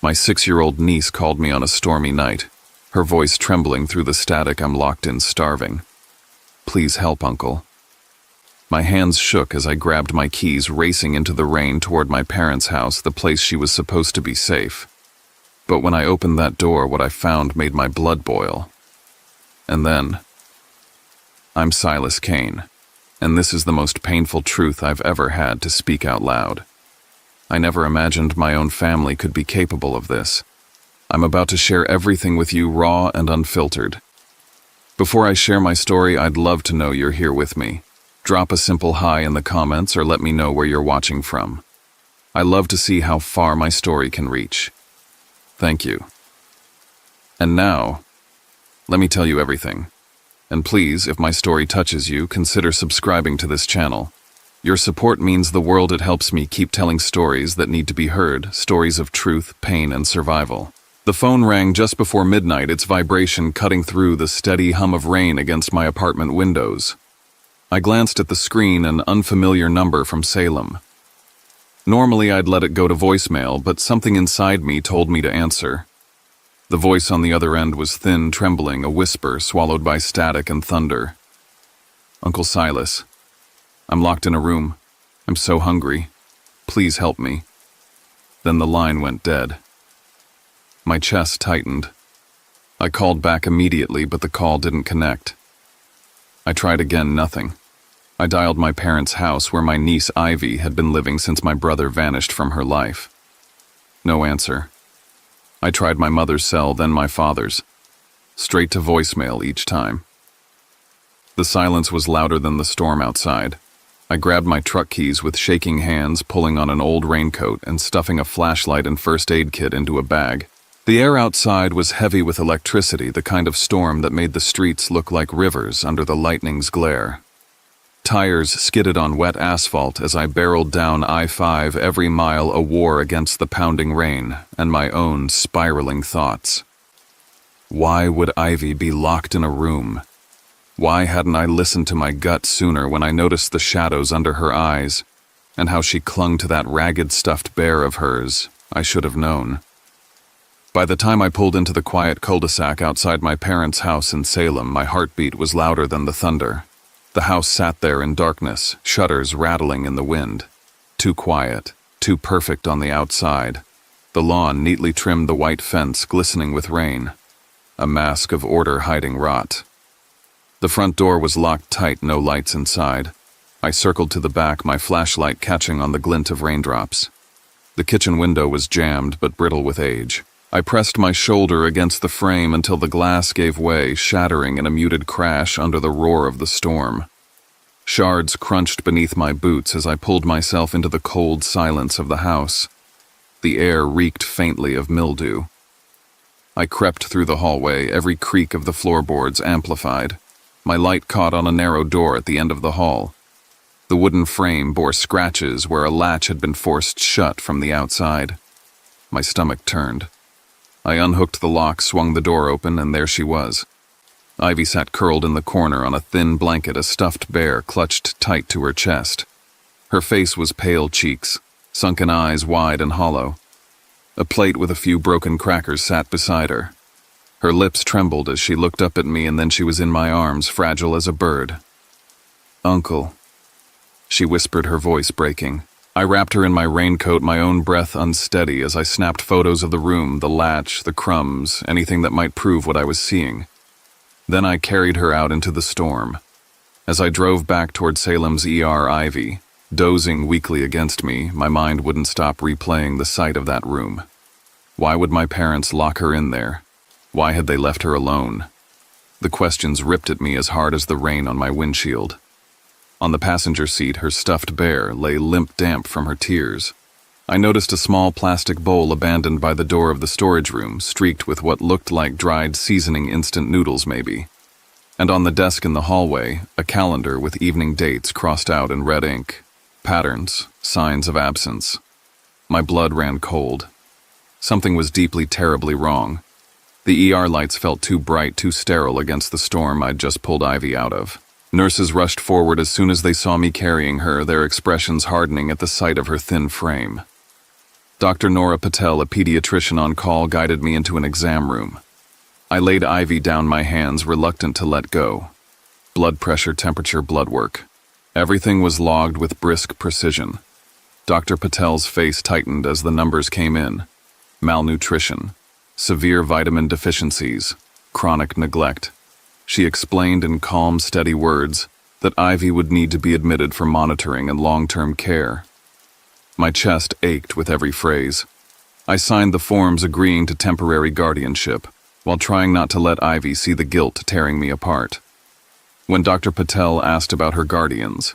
My 6-year-old niece called me on a stormy night, her voice trembling through the static. I'm locked in, starving. Please help, Uncle. My hands shook as I grabbed my keys, racing into the rain toward my parents' house, the place she was supposed to be safe. But when I opened that door, what I found made my blood boil. And then, I'm Silas Kane, and this is the most painful truth I've ever had to speak out loud. I never imagined my own family could be capable of this. I'm about to share everything with you, raw and unfiltered. Before I share my story, I'd love to know you're here with me. Drop a simple hi in the comments or let me know where you're watching from. I love to see how far my story can reach. Thank you. And now, let me tell you everything. And please, if my story touches you, consider subscribing to this channel. Your support means the world. It helps me keep telling stories that need to be heard, stories of truth, pain, and survival. The phone rang just before midnight, its vibration cutting through the steady hum of rain against my apartment windows. I glanced at the screen, an unfamiliar number from Salem. Normally I'd let it go to voicemail, but something inside me told me to answer. The voice on the other end was thin, trembling, a whisper swallowed by static and thunder. Uncle Silas, I'm locked in a room. I'm so hungry. Please help me. Then the line went dead. My chest tightened. I called back immediately, but the call didn't connect. I tried again, nothing. I dialed my parents' house where my niece Ivy had been living since my brother vanished from her life. No answer. I tried my mother's cell, then my father's. Straight to voicemail each time. The silence was louder than the storm outside. I grabbed my truck keys with shaking hands, pulling on an old raincoat and stuffing a flashlight and first aid kit into a bag. The air outside was heavy with electricity, the kind of storm that made the streets look like rivers under the lightning's glare. Tires skidded on wet asphalt as I barreled down I-5, every mile a war against the pounding rain and my own spiraling thoughts. Why would Ivy be locked in a room? Why hadn't I listened to my gut sooner when I noticed the shadows under her eyes and how she clung to that ragged stuffed bear of hers? I should have known. By the time I pulled into the quiet cul-de-sac outside my parents' house in Salem, my heartbeat was louder than the thunder. The house sat there in darkness, shutters rattling in the wind. Too quiet, too perfect on the outside. The lawn neatly trimmed, the white fence glistening with rain. A mask of order hiding rot. The front door was locked tight, no lights inside. I circled to the back, my flashlight catching on the glint of raindrops. The kitchen window was jammed but brittle with age. I pressed my shoulder against the frame until the glass gave way, shattering in a muted crash under the roar of the storm. Shards crunched beneath my boots as I pulled myself into the cold silence of the house. The air reeked faintly of mildew. I crept through the hallway, every creak of the floorboards amplified. My light caught on a narrow door at the end of the hall. The wooden frame bore scratches where a latch had been forced shut from the outside. My stomach turned. I unhooked the lock, swung the door open, and there she was. Ivy sat curled in the corner on a thin blanket, a stuffed bear clutched tight to her chest. Her face was pale cheeks, sunken eyes wide and hollow. A plate with a few broken crackers sat beside her. Her lips trembled as she looked up at me, and then she was in my arms, fragile as a bird. "Uncle," she whispered, her voice breaking. I wrapped her in my raincoat, my own breath unsteady as I snapped photos of the room, the latch, the crumbs, anything that might prove what I was seeing. Then I carried her out into the storm. As I drove back toward Salem's ER, Ivy, dozing weakly against me, my mind wouldn't stop replaying the sight of that room. Why would my parents lock her in there? Why had they left her alone? The questions ripped at me as hard as the rain on my windshield. On the passenger seat, her stuffed bear lay limp damp from her tears. I noticed a small plastic bowl abandoned by the door of the storage room, streaked with what looked like dried seasoning instant noodles maybe. And on the desk in the hallway, a calendar with evening dates crossed out in red ink. Patterns, signs of absence. My blood ran cold. Something was deeply, terribly wrong. The ER lights felt too bright, too sterile against the storm I'd just pulled Ivy out of. Nurses rushed forward as soon as they saw me carrying her, their expressions hardening at the sight of her thin frame. Dr. Nora Patel, a pediatrician on call, guided me into an exam room. I laid Ivy down my hands, reluctant to let go. Blood pressure, temperature, blood work. Everything was logged with brisk precision. Dr. Patel's face tightened as the numbers came in. Malnutrition, severe vitamin deficiencies, chronic neglect. She explained in calm, steady words that Ivy would need to be admitted for monitoring and long-term care. My chest ached with every phrase. I signed the forms agreeing to temporary guardianship, while trying not to let Ivy see the guilt tearing me apart. When Dr. Patel asked about her guardians,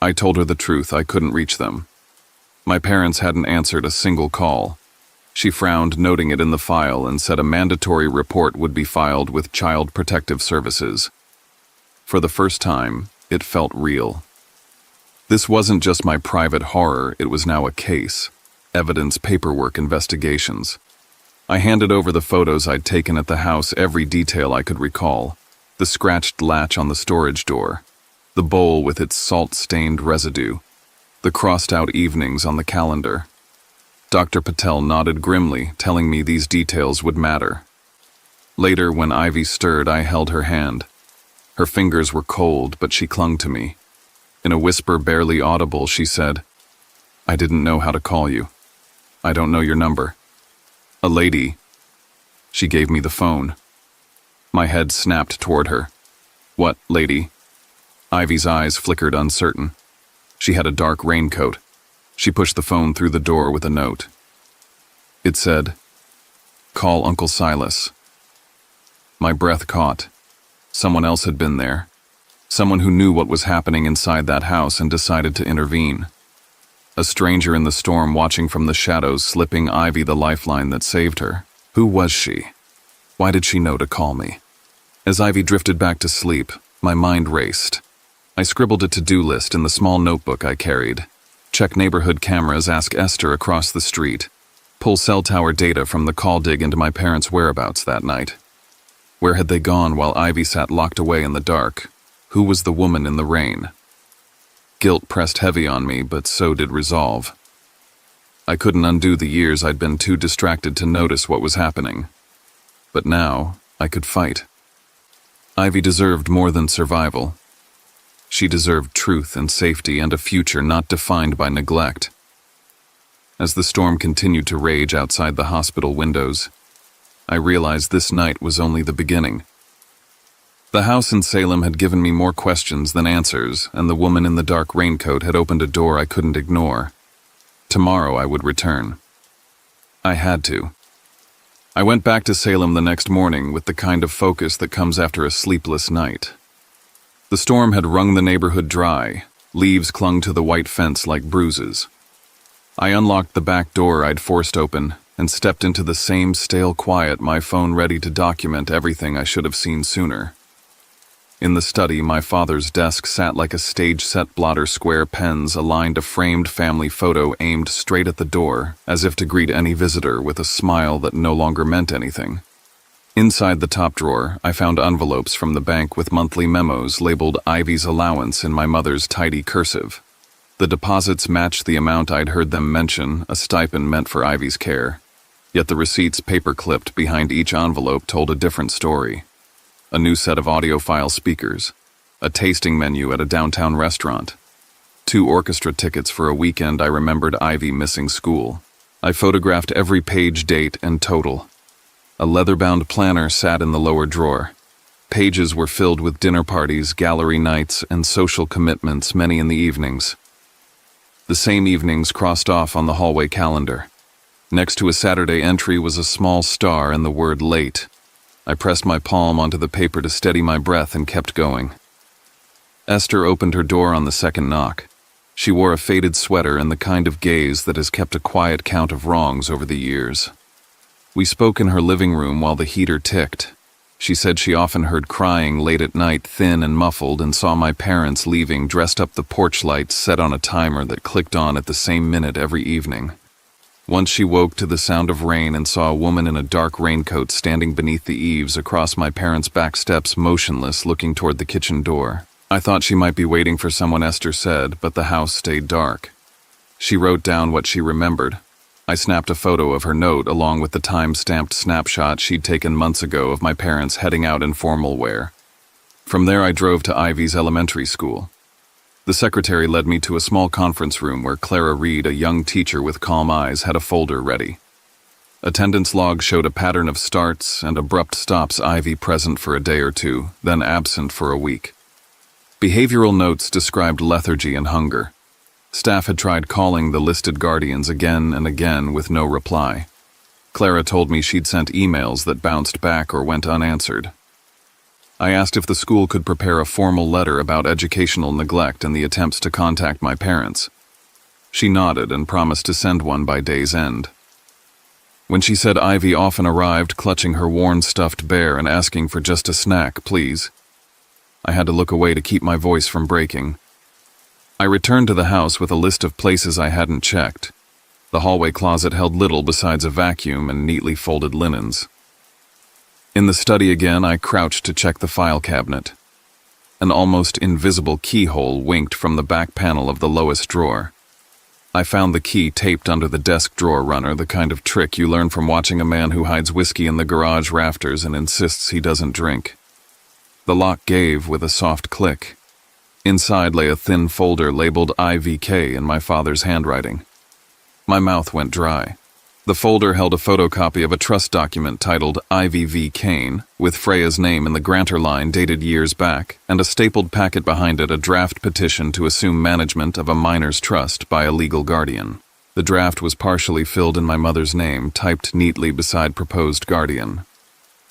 I told her the truth. I couldn't reach them. My parents hadn't answered a single call. She frowned, noting it in the file, and said a mandatory report would be filed with Child Protective Services. For the first time, it felt real. This wasn't just my private horror, it was now a case. Evidence, paperwork, investigations. I handed over the photos I'd taken at the house, every detail I could recall. The scratched latch on the storage door, the bowl with its salt-stained residue, the crossed-out evenings on the calendar. Dr. Patel nodded grimly, telling me these details would matter. Later, when Ivy stirred, I held her hand. Her fingers were cold, but she clung to me. In a whisper barely audible, she said, "I didn't know how to call you. I don't know your number." A lady. She gave me the phone. My head snapped toward her. "What, lady?" Ivy's eyes flickered uncertain. She had a dark raincoat. She pushed the phone through the door with a note. It said, "Call Uncle Silas." My breath caught. Someone else had been there. Someone who knew what was happening inside that house and decided to intervene. A stranger in the storm, watching from the shadows, slipping Ivy the lifeline that saved her. Who was she? Why did she know to call me? As Ivy drifted back to sleep, my mind raced. I scribbled a to-do list in the small notebook I carried. Check neighborhood cameras, ask Esther across the street. Pull cell tower data from the call dig into my parents' whereabouts that night. Where had they gone while Ivy sat locked away in the dark? Who was the woman in the rain? Guilt pressed heavy on me, but so did resolve. I couldn't undo the years I'd been too distracted to notice what was happening. But now, I could fight. Ivy deserved more than survival. She deserved truth and safety and a future not defined by neglect. As the storm continued to rage outside the hospital windows, I realized this night was only the beginning. The house in Salem had given me more questions than answers, and the woman in the dark raincoat had opened a door I couldn't ignore. Tomorrow I would return. I had to. I went back to Salem the next morning with the kind of focus that comes after a sleepless night. The storm had wrung the neighborhood dry. Leaves clung to the white fence like bruises. I unlocked the back door I'd forced open and stepped into the same stale quiet, my phone ready to document everything I should have seen sooner. In the study, my father's desk sat like a stage-set blotter, square pens aligned a framed family photo aimed straight at the door, as if to greet any visitor with a smile that no longer meant anything. Inside the top drawer, I found envelopes from the bank with monthly memos labeled Ivy's allowance in my mother's tidy cursive. The deposits matched the amount I'd heard them mention, a stipend meant for Ivy's care. Yet the receipts paper-clipped behind each envelope told a different story. A new set of audiophile speakers, a tasting menu at a downtown restaurant, 2 orchestra tickets for a weekend I remembered Ivy missing school. I photographed every page, date, and total. A leather-bound planner sat in the lower drawer. Pages were filled with dinner parties, gallery nights, and social commitments, many in the evenings. The same evenings crossed off on the hallway calendar. Next to a Saturday entry was a small star and the word late. I pressed my palm onto the paper to steady my breath and kept going. Esther opened her door on the second knock. She wore a faded sweater and the kind of gaze that has kept a quiet count of wrongs over the years. We spoke in her living room while the heater ticked. She said she often heard crying late at night, thin and muffled, and saw my parents leaving, dressed up, the porch lights set on a timer that clicked on at the same minute every evening. Once she woke to the sound of rain and saw a woman in a dark raincoat standing beneath the eaves across my parents' back steps, motionless, looking toward the kitchen door. I thought she might be waiting for someone, Esther said, but the house stayed dark. She wrote down what she remembered. I snapped a photo of her note along with the time-stamped snapshot she'd taken months ago of my parents heading out in formal wear. From there I drove to Ivy's elementary school. The secretary led me to a small conference room where Clara Reed, a young teacher with calm eyes, had a folder ready. Attendance logs showed a pattern of starts and abrupt stops, Ivy present for a day or two, then absent for a week. Behavioral notes described lethargy and hunger. Staff had tried calling the listed guardians again and again with no reply. Clara told me she'd sent emails that bounced back or went unanswered. I asked if the school could prepare a formal letter about educational neglect and the attempts to contact my parents. She nodded and promised to send one by day's end. When she said Ivy often arrived clutching her worn stuffed bear and asking for just a snack, please, I had to look away to keep my voice from breaking. I returned to the house with a list of places I hadn't checked. The hallway closet held little besides a vacuum and neatly folded linens. In the study again, I crouched to check the file cabinet. An almost invisible keyhole winked from the back panel of the lowest drawer. I found the key taped under the desk drawer runner, the kind of trick you learn from watching a man who hides whiskey in the garage rafters and insists he doesn't drink. The lock gave with a soft click. Inside lay a thin folder labeled IVK in my father's handwriting. My mouth went dry. The folder held a photocopy of a trust document titled IVV Kane, with Freya's name in the grantor line dated years back, and a stapled packet behind it, a draft petition to assume management of a minor's trust by a legal guardian. The draft was partially filled in my mother's name, typed neatly beside proposed guardian.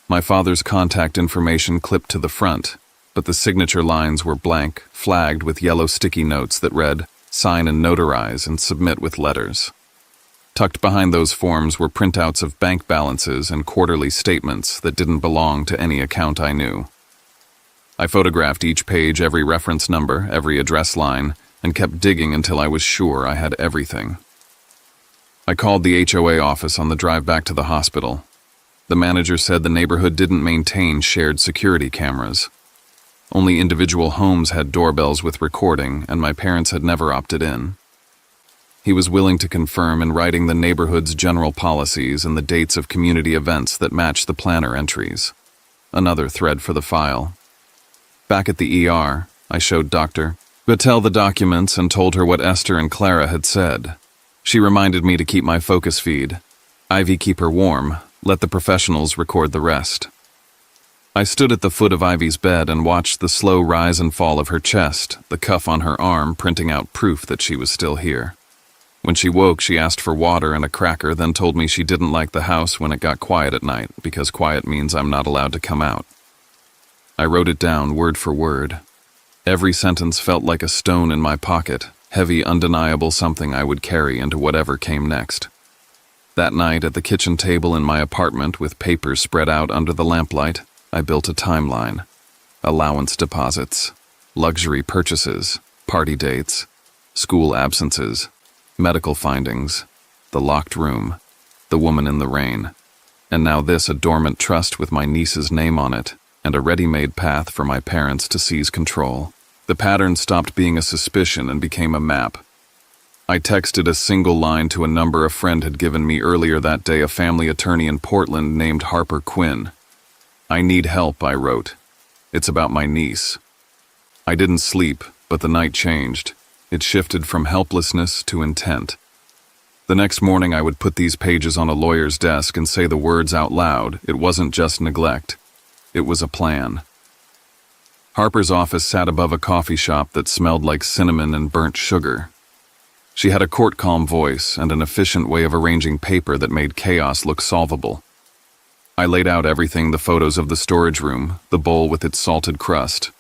My father's contact information clipped to the front, but the signature lines were blank, flagged with yellow sticky notes that read, "Sign and notarize and submit with letters." Tucked behind those forms were printouts of bank balances and quarterly statements that didn't belong to any account I knew. I photographed each page, every reference number, every address line, and kept digging until I was sure I had everything. I called the HOA office on the drive back to the hospital. The manager said the neighborhood didn't maintain shared security cameras. Only individual homes had doorbells with recording, and my parents had never opted in. He was willing to confirm in writing the neighborhood's general policies and the dates of community events that matched the planner entries. Another thread for the file. Back at the ER, I showed Dr. Battelle the documents and told her what Esther and Clara had said. She reminded me to keep my focus feed. Ivy, keep her warm. Let the professionals record the rest. I stood at the foot of Ivy's bed and watched the slow rise and fall of her chest, the cuff on her arm printing out proof that she was still here. When she woke, she asked for water and a cracker, then told me she didn't like the house when it got quiet at night, because quiet means I'm not allowed to come out. I wrote it down word for word. Every sentence felt like a stone in my pocket, heavy, undeniable, something I would carry into whatever came next. That night, at the kitchen table in my apartment with papers spread out under the lamplight, I built a timeline. Allowance deposits, luxury purchases, party dates, school absences, medical findings, the locked room, the woman in the rain, and now this, a dormant trust with my niece's name on it, and a ready-made path for my parents to seize control. The pattern stopped being a suspicion and became a map. I texted a single line to a number a friend had given me earlier that day, a family attorney in Portland named Harper Quinn. "I need help," I wrote. "It's about my niece." I didn't sleep, but the night changed. It shifted from helplessness to intent. The next morning I would put these pages on a lawyer's desk and say the words out loud. It wasn't just neglect. It was a plan. Harper's office sat above a coffee shop that smelled like cinnamon and burnt sugar. She had a court-calm voice and an efficient way of arranging paper that made chaos look solvable. I laid out everything: the photos of the storage room, the bowl with its salted crust,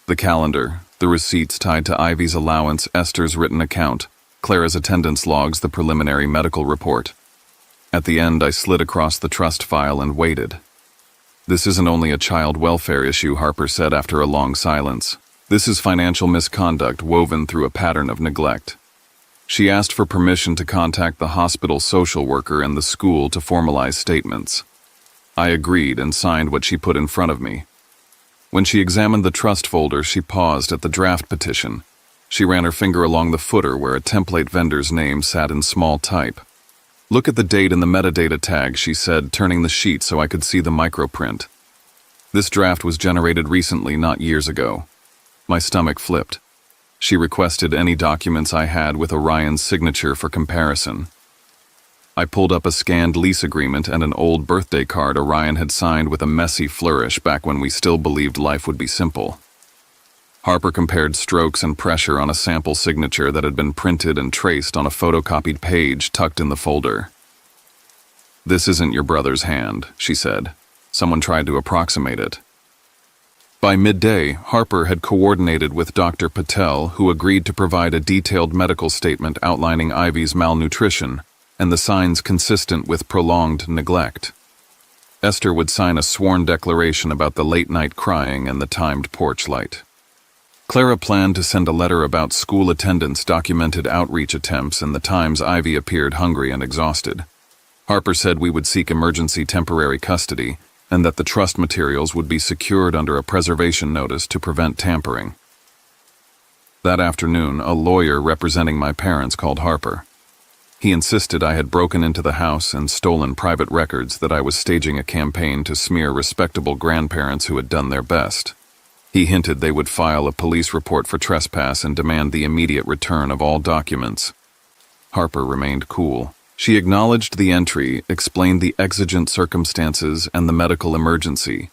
the calendar, the receipts tied to Ivy's allowance, Esther's written account, Clara's attendance logs, the preliminary medical report. At the end, I slid across the trust file and waited. "This isn't only a child welfare issue," Harper said after a long silence. "This is financial misconduct woven through a pattern of neglect." She asked for permission to contact the hospital social worker and the school to formalize statements. I agreed and signed what she put in front of me. When she examined the trust folder, she paused at the draft petition. She ran her finger along the footer where a template vendor's name sat in small type. Look at the date and the metadata tag, she said, turning the sheet so I could see the microprint. This draft was generated recently, not years ago. My stomach flipped. She requested any documents I had with Orion's signature for comparison. I pulled up a scanned lease agreement and an old birthday card Orion had signed with a messy flourish back when we still believed life would be simple. Harper compared strokes and pressure on a sample signature that had been printed and traced on a photocopied page tucked in the folder. "This isn't your brother's hand," she said. "Someone tried to approximate it." By midday, Harper had coordinated with Dr. Patel, who agreed to provide a detailed medical statement outlining Ivy's malnutrition and the signs consistent with prolonged neglect. Esther would sign a sworn declaration about the late-night crying and the timed porch light. Clara planned to send a letter about school attendance documented outreach attempts and the times Ivy appeared hungry and exhausted. Harper said we would seek emergency temporary custody and that the trust materials would be secured under a preservation notice to prevent tampering. That afternoon, a lawyer representing my parents called Harper. He insisted I had broken into the house and stolen private records, that I was staging a campaign to smear respectable grandparents who had done their best. He hinted they would file a police report for trespass and demand the immediate return of all documents. Harper remained cool. She acknowledged the entry, explained the exigent circumstances and the medical emergency,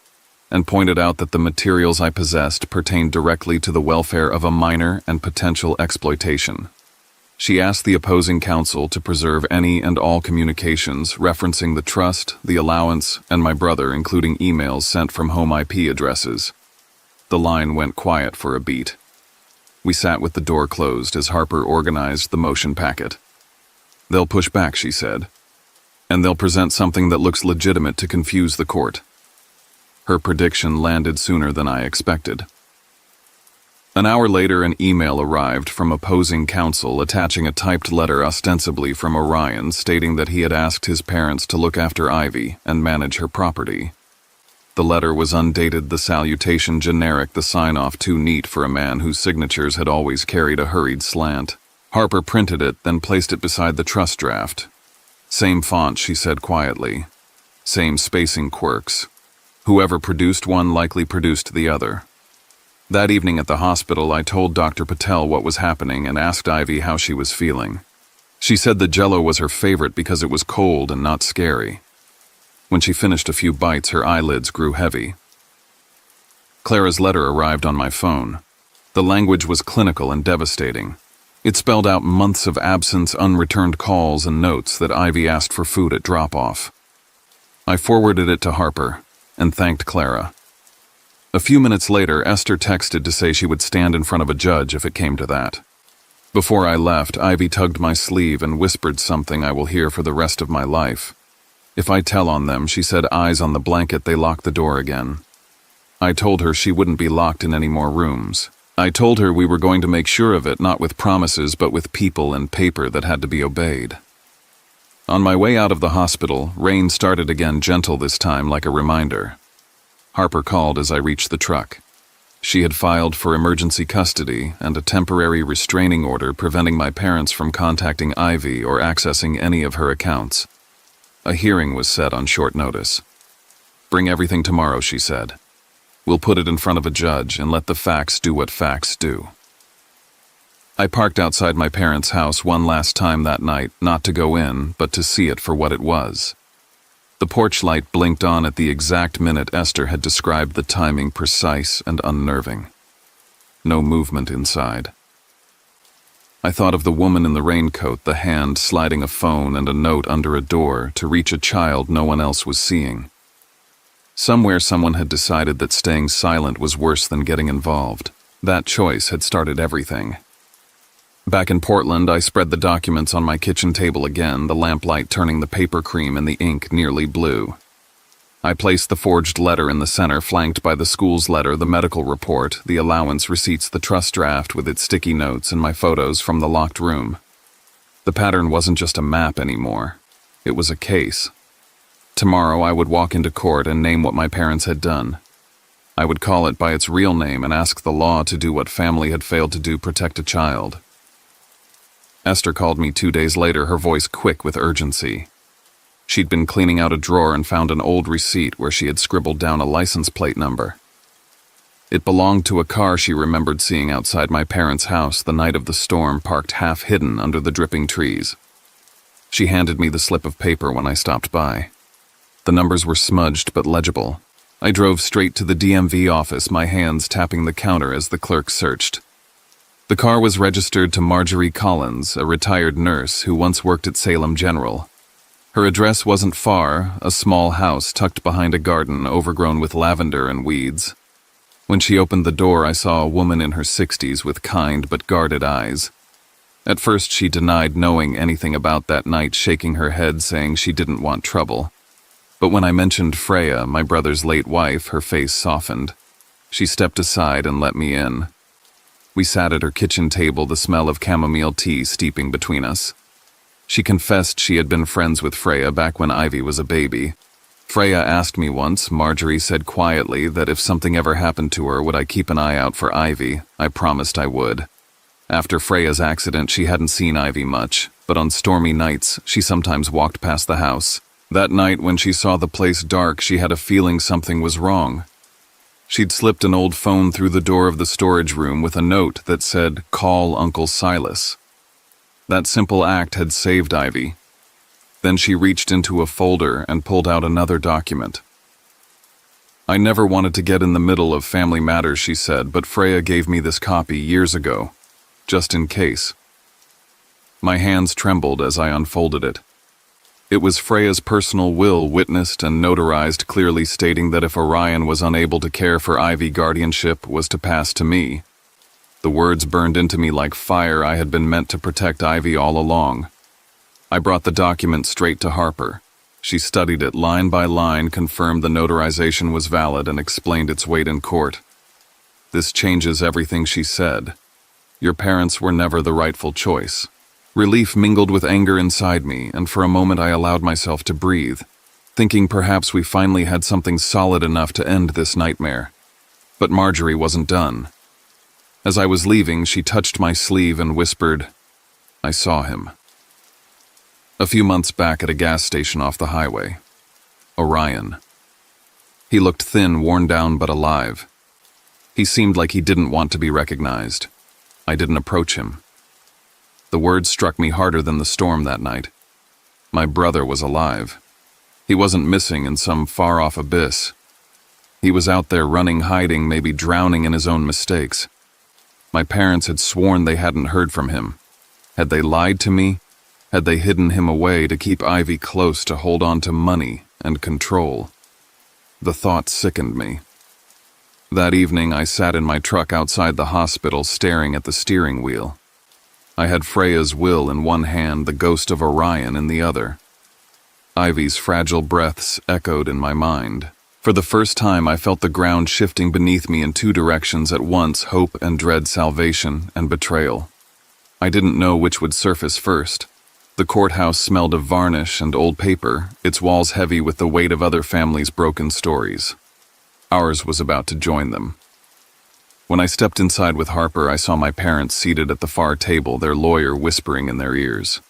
and pointed out that the materials I possessed pertained directly to the welfare of a minor and potential exploitation. She asked the opposing counsel to preserve any and all communications referencing the trust, the allowance, and my brother, including emails sent from home IP addresses. The line went quiet for a beat. We sat with the door closed as Harper organized the motion packet. "They'll push back," she said, "and they'll present something that looks legitimate to confuse the court." Her prediction landed sooner than I expected. An hour later, an email arrived from opposing counsel attaching a typed letter ostensibly from Orion stating that he had asked his parents to look after Ivy and manage her property. The letter was undated, the salutation generic, the sign-off too neat for a man whose signatures had always carried a hurried slant. Harper printed it, then placed it beside the trust draft. "Same font," she said quietly. "Same spacing quirks. Whoever produced one likely produced the other." That evening at the hospital, I told Dr. Patel what was happening and asked Ivy how she was feeling. She said the Jell-O was her favorite because it was cold and not scary. When she finished a few bites, her eyelids grew heavy. Clara's letter arrived on my phone. The language was clinical and devastating. It spelled out months of absence, unreturned calls, and notes that Ivy asked for food at drop-off. I forwarded it to Harper and thanked Clara. A few minutes later, Esther texted to say she would stand in front of a judge if it came to that. Before I left, Ivy tugged my sleeve and whispered something I will hear for the rest of my life. If I tell on them, she said, eyes on the blanket, they locked the door again. I told her she wouldn't be locked in any more rooms. I told her we were going to make sure of it, not with promises, but with people and paper that had to be obeyed. On my way out of the hospital, rain started again, gentle this time, like a reminder. Harper called as I reached the truck. She had filed for emergency custody and a temporary restraining order preventing my parents from contacting Ivy or accessing any of her accounts. A hearing was set on short notice. "Bring everything tomorrow," she said. "We'll put it in front of a judge and let the facts do what facts do." I parked outside my parents' house one last time that night, not to go in, but to see it for what it was. The porch light blinked on at the exact minute Esther had described, the timing precise and unnerving. No movement inside. I thought of the woman in the raincoat, the hand sliding a phone and a note under a door to reach a child no one else was seeing. Somewhere someone had decided that staying silent was worse than getting involved. That choice had started everything. Back in Portland, I spread the documents on my kitchen table again, the lamplight turning the paper cream and the ink nearly blue. I placed the forged letter in the center, flanked by the school's letter, the medical report, the allowance receipts, the trust draft with its sticky notes, and my photos from the locked room. The pattern wasn't just a map anymore. It was a case. Tomorrow I would walk into court and name what my parents had done. I would call it by its real name and ask the law to do what family had failed to do, protect a child. Esther called me 2 days later, her voice quick with urgency. She'd been cleaning out a drawer and found an old receipt where she had scribbled down a license plate number. It belonged to a car she remembered seeing outside my parents' house the night of the storm, parked half hidden under the dripping trees. She handed me the slip of paper when I stopped by. The numbers were smudged but legible. I drove straight to the DMV office, my hands tapping the counter as the clerk searched. The car was registered to Marjorie Collins, a retired nurse who once worked at Salem General. Her address wasn't far, a small house tucked behind a garden overgrown with lavender and weeds. When she opened the door, I saw a woman in her 60s with kind but guarded eyes. At first she denied knowing anything about that night, shaking her head saying she didn't want trouble. But when I mentioned Freya, my brother's late wife, her face softened. She stepped aside and let me in. We sat at her kitchen table, the smell of chamomile tea steeping between us. She confessed she had been friends with Freya back when Ivy was a baby. Freya asked me once, Marjorie said quietly, that if something ever happened to her, would I keep an eye out for Ivy. I promised I would. After Freya's accident, she hadn't seen Ivy much, but on stormy nights, she sometimes walked past the house. That night, when she saw the place dark, she had a feeling something was wrong. She'd slipped an old phone through the door of the storage room with a note that said, "Call Uncle Silas." That simple act had saved Ivy. Then she reached into a folder and pulled out another document. "I never wanted to get in the middle of family matters," she said, "but Freya gave me this copy years ago, just in case." My hands trembled as I unfolded it. It was Freya's personal will, witnessed and notarized, clearly stating that if Orion was unable to care for Ivy, guardianship was to pass to me. The words burned into me like fire. I had been meant to protect Ivy all along. I brought the document straight to Harper. She studied it line by line, confirmed the notarization was valid, and explained its weight in court. "This changes everything," she said. "Your parents were never the rightful choice." Relief mingled with anger inside me, and for a moment I allowed myself to breathe, thinking perhaps we finally had something solid enough to end this nightmare. But Marjorie wasn't done. As I was leaving, she touched my sleeve and whispered, "I saw him." A few months back at a gas station off the highway. Orion. He looked thin, worn down, but alive. He seemed like he didn't want to be recognized. I didn't approach him. The words struck me harder than the storm that night. My brother was alive. He wasn't missing in some far-off abyss. He was out there running, hiding, maybe drowning in his own mistakes. My parents had sworn they hadn't heard from him. Had they lied to me? Had they hidden him away to keep Ivy close, to hold on to money and control? The thought sickened me. That evening, I sat in my truck outside the hospital, staring at the steering wheel. I had Freya's will in one hand, the ghost of Orion in the other. Ivy's fragile breaths echoed in my mind. For the first time, I felt the ground shifting beneath me in two directions at once: hope and dread, salvation and betrayal. I didn't know which would surface first. The courthouse smelled of varnish and old paper, its walls heavy with the weight of other families' broken stories. Ours was about to join them. When I stepped inside with Harper, I saw my parents seated at the far table, their lawyer whispering in their ears.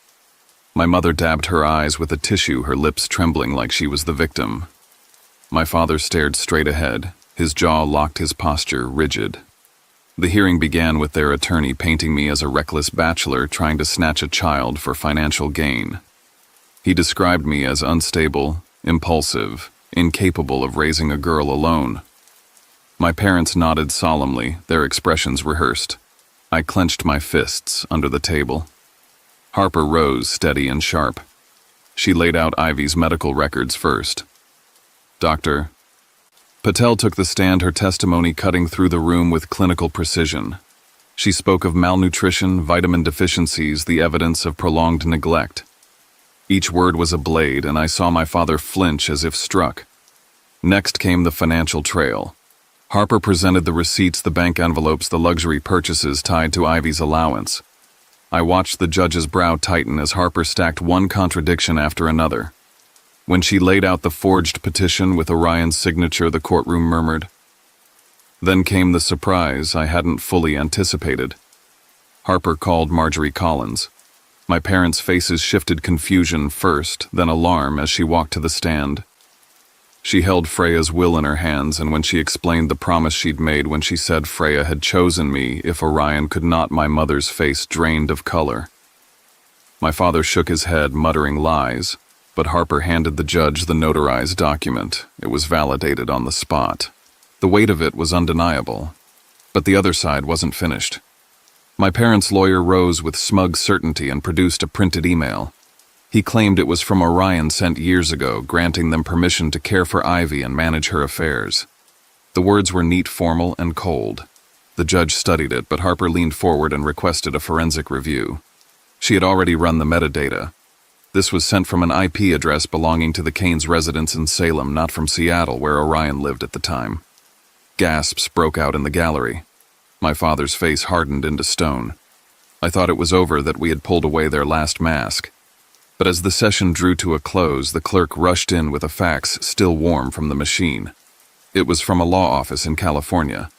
My mother dabbed her eyes with a tissue, her lips trembling like she was the victim. My father stared straight ahead, his jaw locked, his posture rigid. The hearing began with their attorney painting me as a reckless bachelor trying to snatch a child for financial gain. He described me as unstable, impulsive, incapable of raising a girl alone. My parents nodded solemnly, their expressions rehearsed. I clenched my fists under the table. Harper rose, steady and sharp. She laid out Ivy's medical records first. "Doctor." Patel took the stand, her testimony cutting through the room with clinical precision. She spoke of malnutrition, vitamin deficiencies, the evidence of prolonged neglect. Each word was a blade, and I saw my father flinch as if struck. Next came the financial trail. Harper presented the receipts, the bank envelopes, the luxury purchases tied to Ivy's allowance. I watched the judge's brow tighten as Harper stacked one contradiction after another. When she laid out the forged petition with Orion's signature, the courtroom murmured. Then came the surprise I hadn't fully anticipated. Harper called Marjorie Collins. My parents' faces shifted confusion first, then alarm as she walked to the stand. She held Freya's will in her hands, and when she explained the promise she'd made when she said Freya had chosen me if Orion could not, my mother's face drained of color. My father shook his head, muttering lies, but Harper handed the judge the notarized document. It was validated on the spot. The weight of it was undeniable, but the other side wasn't finished. My parents' lawyer rose with smug certainty and produced a printed email. He claimed it was from Orion sent years ago, granting them permission to care for Ivy and manage her affairs. The words were neat, formal, and cold. The judge studied it, but Harper leaned forward and requested a forensic review. She had already run the metadata. This was sent from an IP address belonging to the Kane's residence in Salem, not from Seattle, where Orion lived at the time. Gasps broke out in the gallery. My father's face hardened into stone. I thought it was over, that we had pulled away their last mask. But as the session drew to a close, the clerk rushed in with a fax still warm from the machine. It was from a law office in California.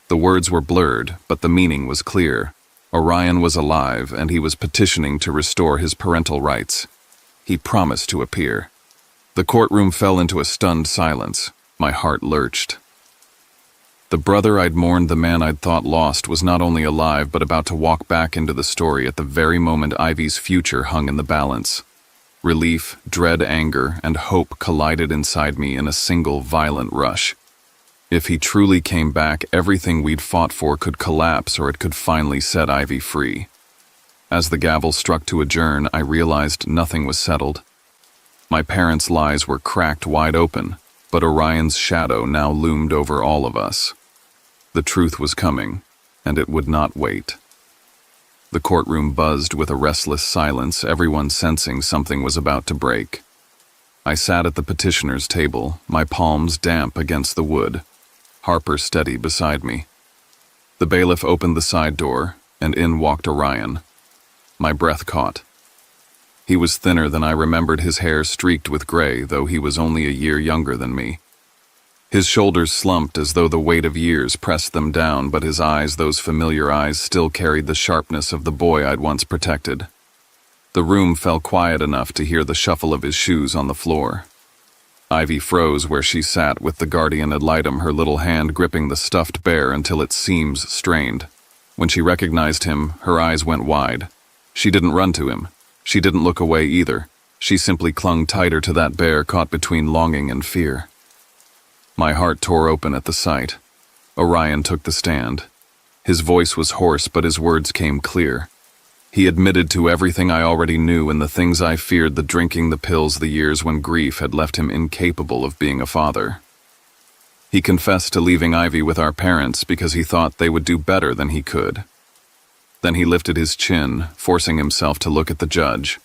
The words were blurred, but the meaning was clear. Orion was alive, and he was petitioning to restore his parental rights. He promised to appear. The courtroom fell into a stunned silence. My heart lurched. The brother I'd mourned, the man I'd thought lost, was not only alive but about to walk back into the story at the very moment Ivy's future hung in the balance. Relief, dread, anger, and hope collided inside me in a single violent rush. If he truly came back, everything we'd fought for could collapse, or it could finally set Ivy free. As the gavel struck to adjourn, I realized nothing was settled. My parents' lies were cracked wide open, but Orion's shadow now loomed over all of us. The truth was coming, and it would not wait. The courtroom buzzed with a restless silence, everyone sensing something was about to break. I sat at the petitioner's table, my palms damp against the wood, Harper steady beside me. The bailiff opened the side door, and in walked Orion. My breath caught. He was thinner than I remembered, his hair streaked with gray, though he was only a year younger than me. His shoulders slumped as though the weight of years pressed them down, but his eyes, those familiar eyes, still carried the sharpness of the boy I'd once protected. The room fell quiet enough to hear the shuffle of his shoes on the floor. Ivy froze where she sat with the guardian ad litem, her little hand gripping the stuffed bear until its seams strained. When she recognized him, her eyes went wide. She didn't run to him. She didn't look away either. She simply clung tighter to that bear, caught between longing and fear. My heart tore open at the sight. Orion took the stand. His voice was hoarse, but his words came clear. He admitted to everything I already knew and the things I feared, the drinking, the pills, the years when grief had left him incapable of being a father. He confessed to leaving Ivy with our parents because he thought they would do better than he could. Then he lifted his chin, forcing himself to look at the judge.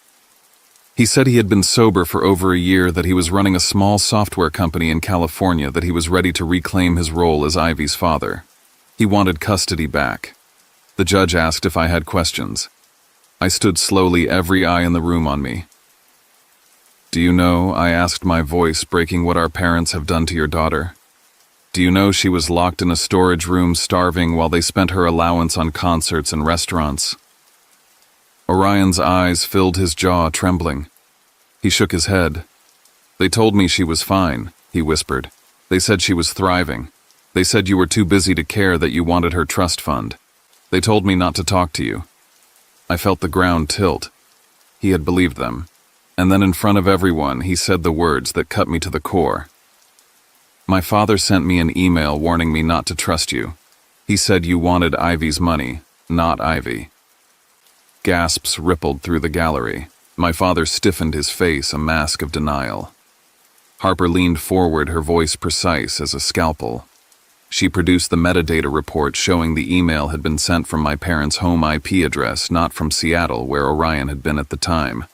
He said he had been sober for over a year, that he was running a small software company in California, that he was ready to reclaim his role as Ivy's father. He wanted custody back. The judge asked if I had questions. I stood slowly, every eye in the room on me. "Do you know," I asked, my voice breaking, "what our parents have done to your daughter? Do you know she was locked in a storage room starving while they spent her allowance on concerts and restaurants?" Orion's eyes filled, his jaw trembling. He shook his head. "They told me she was fine," he whispered. "They said she was thriving. They said you were too busy to care, that you wanted her trust fund. They told me not to talk to you." I felt the ground tilt. He had believed them. And then in front of everyone, he said the words that cut me to the core. "My father sent me an email warning me not to trust you. He said you wanted Ivy's money, not Ivy." Gasps rippled through the gallery. My father stiffened his face, a mask of denial. Harper leaned forward, her voice precise as a scalpel. She produced the metadata report showing the email had been sent from my parents' home IP address, not from Seattle, where Orion had been at the time.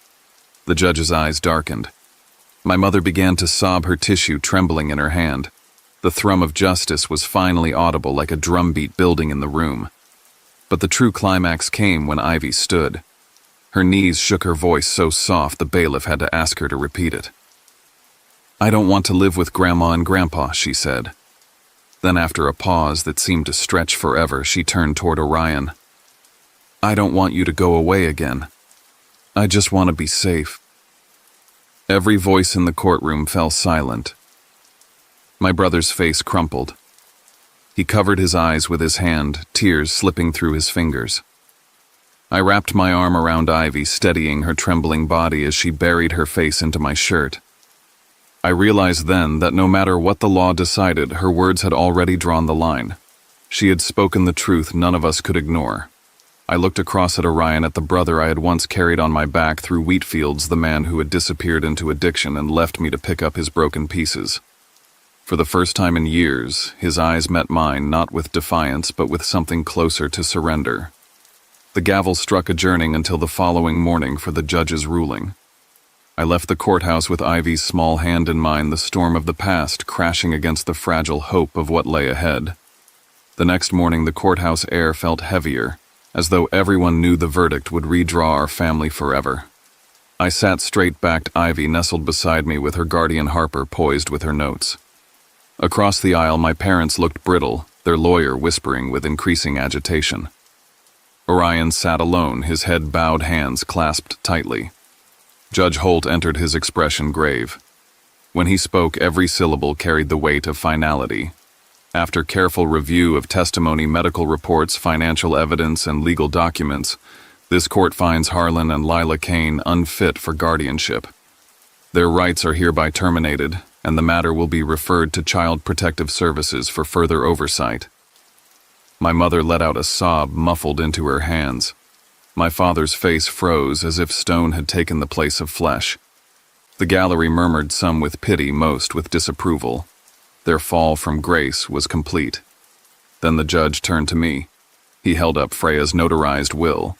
The judge's eyes darkened. My mother began to sob, her tissue trembling in her hand. The thrum of justice was finally audible, like a drumbeat building in the room. But the true climax came when Ivy stood. Her knees shook, her voice so soft the bailiff had to ask her to repeat it. "I don't want to live with Grandma and Grandpa," she said. Then, after a pause that seemed to stretch forever, she turned toward Orion. "I don't want you to go away again." I just want to be safe." Every voice in the courtroom fell silent. My brother's face crumpled. He covered his eyes with his hand, tears slipping through his fingers. I wrapped my arm around Ivy, steadying her trembling body as she buried her face into my shirt. I realized then that no matter what the law decided, her words had already drawn the line. She had spoken the truth none of us could ignore. I looked across at Orion, at the brother I had once carried on my back through wheat fields, the man who had disappeared into addiction and left me to pick up his broken pieces. For the first time in years, his eyes met mine, not with defiance, but with something closer to surrender. The gavel struck, adjourning until the following morning for the judge's ruling. I left the courthouse with Ivy's small hand in mine, the storm of the past crashing against the fragile hope of what lay ahead. The next morning, the courthouse air felt heavier, as though everyone knew the verdict would redraw our family forever. I sat straight-backed, Ivy nestled beside me with her guardian Harper poised with her notes. Across the aisle, my parents looked brittle, their lawyer whispering with increasing agitation. Orion sat alone, his head bowed, hands clasped tightly. Judge Holt entered, his expression grave. When he spoke, every syllable carried the weight of finality. After careful review of testimony, medical reports, financial evidence, and legal documents, this court finds Harlan and Lila Kane unfit for guardianship. Their rights are hereby terminated, and the matter will be referred to Child Protective Services for further oversight. My mother let out a sob muffled into her hands. My father's face froze as if stone had taken the place of flesh. The gallery murmured, some with pity, most with disapproval. Their fall from grace was complete. Then the judge turned to me. He held up Freya's notarized will.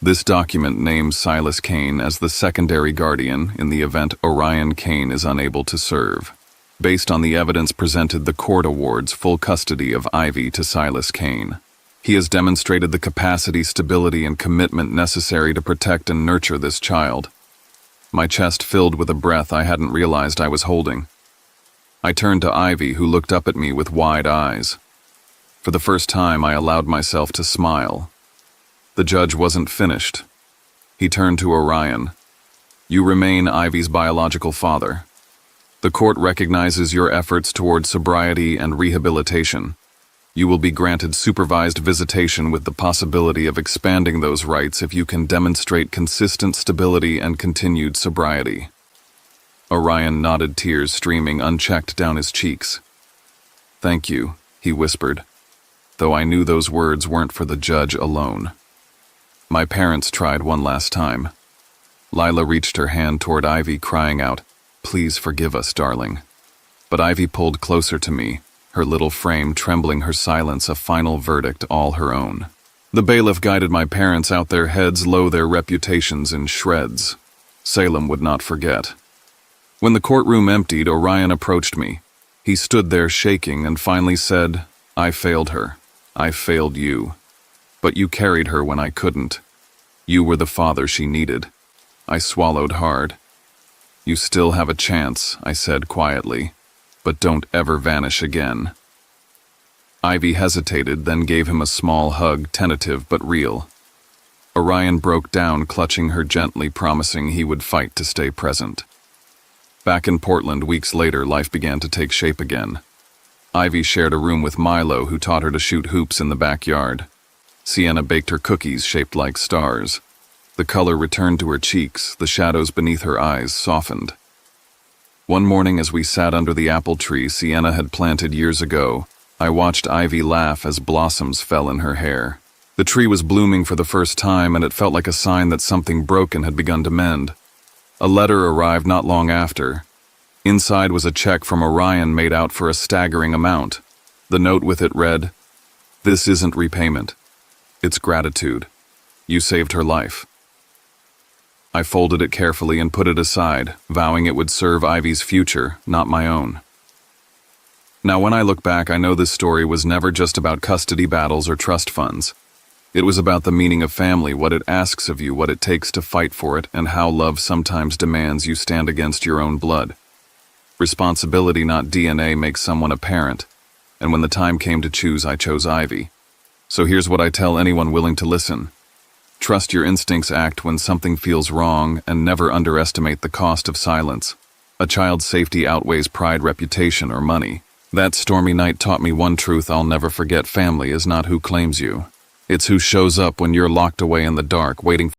This document names Silas Kane as the secondary guardian in the event Orion Kane is unable to serve. Based on the evidence presented, the court awards full custody of Ivy to Silas Kane. He has demonstrated the capacity, stability, and commitment necessary to protect and nurture this child. My chest filled with a breath I hadn't realized I was holding. I turned to Ivy, who looked up at me with wide eyes. For the first time, I allowed myself to smile. The judge wasn't finished. He turned to Orion. "You remain Ivy's biological father. The court recognizes your efforts toward sobriety and rehabilitation. You will be granted supervised visitation with the possibility of expanding those rights if you can demonstrate consistent stability and continued sobriety." Orion nodded, tears streaming unchecked down his cheeks. "Thank you," he whispered, though I knew those words weren't for the judge alone. My parents tried one last time. Lila reached her hand toward Ivy, crying out, "Please forgive us, darling." But Ivy pulled closer to me, her little frame trembling, her silence a final verdict all her own. The bailiff guided my parents out, their heads low, their reputations in shreds. Salem would not forget. When the courtroom emptied, Orion approached me. He stood there shaking and finally said, "I failed her. I failed you. But you carried her when I couldn't. You were the father she needed." I swallowed hard. "You still have a chance," I said quietly, "but don't ever vanish again." Ivy hesitated, then gave him a small hug, tentative but real. Orion broke down, clutching her gently, promising he would fight to stay present. Back in Portland, weeks later, life began to take shape again. Ivy shared a room with Milo, who taught her to shoot hoops in the backyard. Sienna baked her cookies shaped like stars. The color returned to her cheeks, the shadows beneath her eyes softened. One morning, as we sat under the apple tree Sienna had planted years ago, I watched Ivy laugh as blossoms fell in her hair. The tree was blooming for the first time, and it felt like a sign that something broken had begun to mend. A letter arrived not long after. Inside was a check from Orion made out for a staggering amount. The note with it read, "This isn't repayment. It's gratitude. You saved her life." I folded it carefully and put it aside, vowing it would serve Ivy's future, not my own. Now, when I look back, I know this story was never just about custody battles or trust funds. It was about the meaning of family, what it asks of you, what it takes to fight for it, and how love sometimes demands you stand against your own blood. Responsibility, not DNA, makes someone a parent, and when the time came to choose, I chose Ivy. So here's what I tell anyone willing to listen. Trust your instincts, act when something feels wrong, and never underestimate the cost of silence. A child's safety outweighs pride, reputation, or money. That stormy night taught me one truth I'll never forget: family is not who claims you. It's who shows up when you're locked away in the dark, waiting